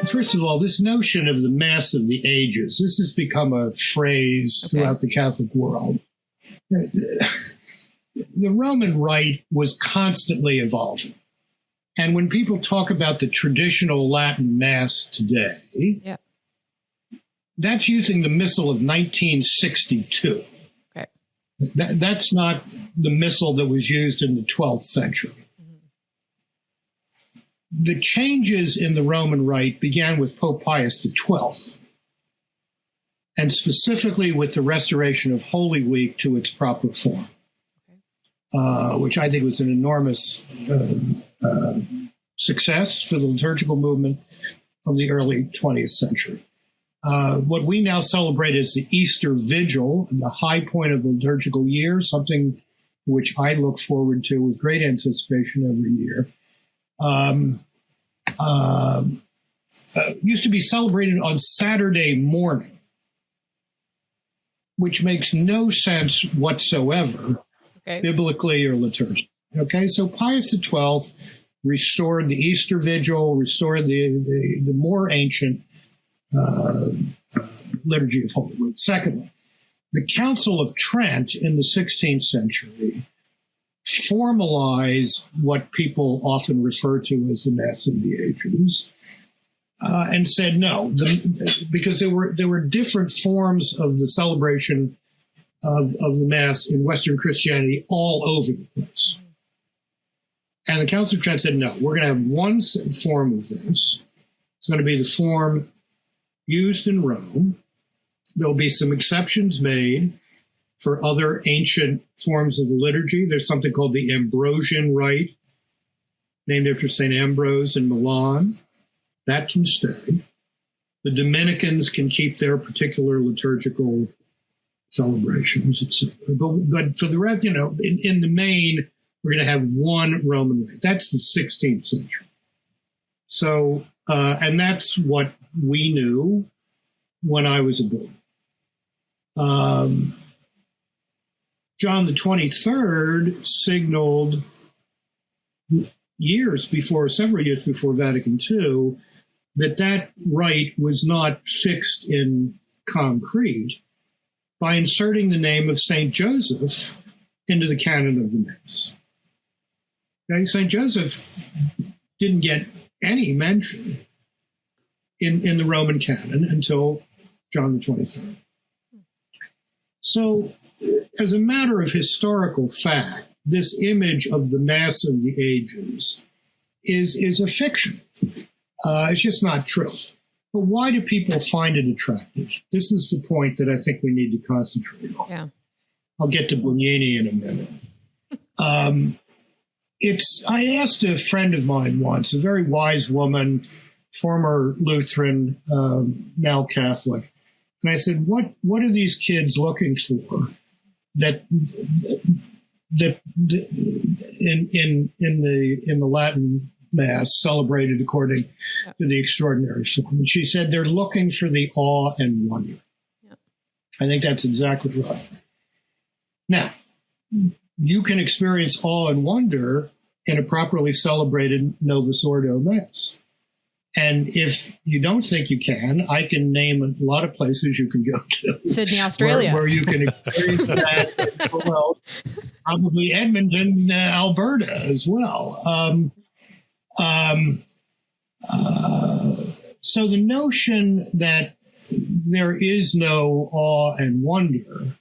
First of all, this notion of the Mass of the Ages, this has become a phrase throughout the Catholic world. The Roman Rite was constantly evolving. And when people talk about the traditional Latin Mass today, that's using the Missal of 1962. Okay. That's not the Missal that was used in the 12th century. The changes in the Roman Rite began with Pope Pius XII, and specifically with the restoration of Holy Week to its proper form, which I think was an enormous success for the liturgical movement of the early 20th century. What we now celebrate is the Easter Vigil, the high point of the liturgical year, something which I look forward to with great anticipation every year. Used to be celebrated on Saturday morning, which makes no sense whatsoever, biblically or liturgically. Okay, so Pius XII restored the Easter Vigil, restored the more ancient liturgy of Holy Week. Secondly, the Council of Trent in the 16th century formalized what people often refer to as the Mass of the Ages, and said no, because there were different forms of the celebration of the Mass in Western Christianity all over the place. And the Council of Trent said, no, we're going to have one form of this. It's going to be the form used in Rome. There'll be some exceptions made for other ancient forms of the liturgy. There's something called the Ambrosian Rite, named after St. Ambrose in Milan. That can stay. The Dominicans can keep their particular liturgical celebrations, etc. But for the rest, in the main, we're going to have one Roman Rite. That's the 16th century. So, and that's what we knew when I was a boy. John the 23rd signaled several years before Vatican II, that rite was not fixed in concrete by inserting the name of St. Joseph into the canon of the Mass. Okay, St. Joseph didn't get any mention in the Roman canon until John the 23rd. So, as a matter of historical fact, this image of the Mass of the Ages is a fiction. It's just not true. But why do people find it attractive? This is the point that I think we need to concentrate on. Yeah. I'll get to Bugnini in a minute. I asked a friend of mine once, a very wise woman, former Lutheran, now Catholic, and I said, "What are these kids looking for that in the Latin Mass celebrated according to the extraordinary form?" And she said they're looking for the awe and wonder. Yeah. I think that's exactly right. Now, you can experience awe and wonder in a properly celebrated Novus Ordo Mass. And if you don't think you can, I can name a lot of places you can go to. Sydney, Australia. Where you can experience that. Well, probably Edmonton, Alberta as well. So the notion that there is no awe and wonder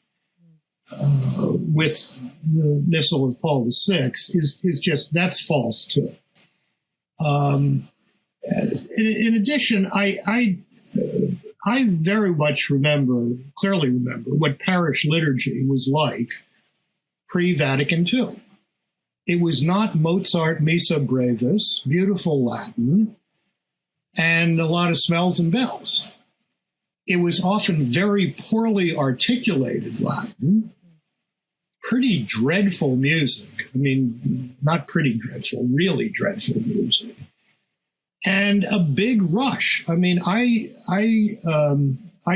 with the Missal of Paul VI is just, that's false too. In addition, I very much clearly remember what parish liturgy was like pre-Vatican II. It was not Mozart Missa Brevis, beautiful Latin, and a lot of smells and bells. It was often very poorly articulated Latin, pretty dreadful music. I mean, not pretty dreadful, really dreadful music. And a big rush. I mean, I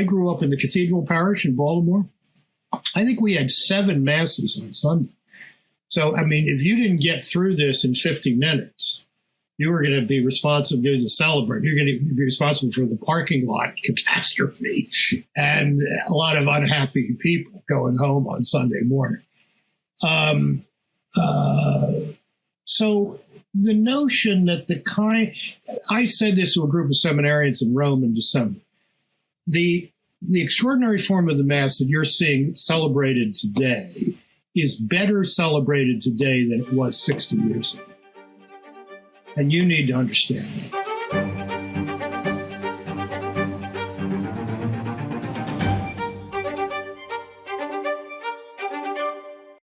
grew up in the Cathedral Parish in Baltimore. I think we had 7 masses on Sunday. So, I mean, if you didn't get through this in 50 minutes, You were going to be responsible to celebrate. You're going to be responsible for the parking lot catastrophe and a lot of unhappy people going home on Sunday morning. So the notion that I said this to a group of seminarians in Rome in December, the extraordinary form of the Mass that you're seeing celebrated today is better celebrated today than it was 60 years ago. And you need to understand that.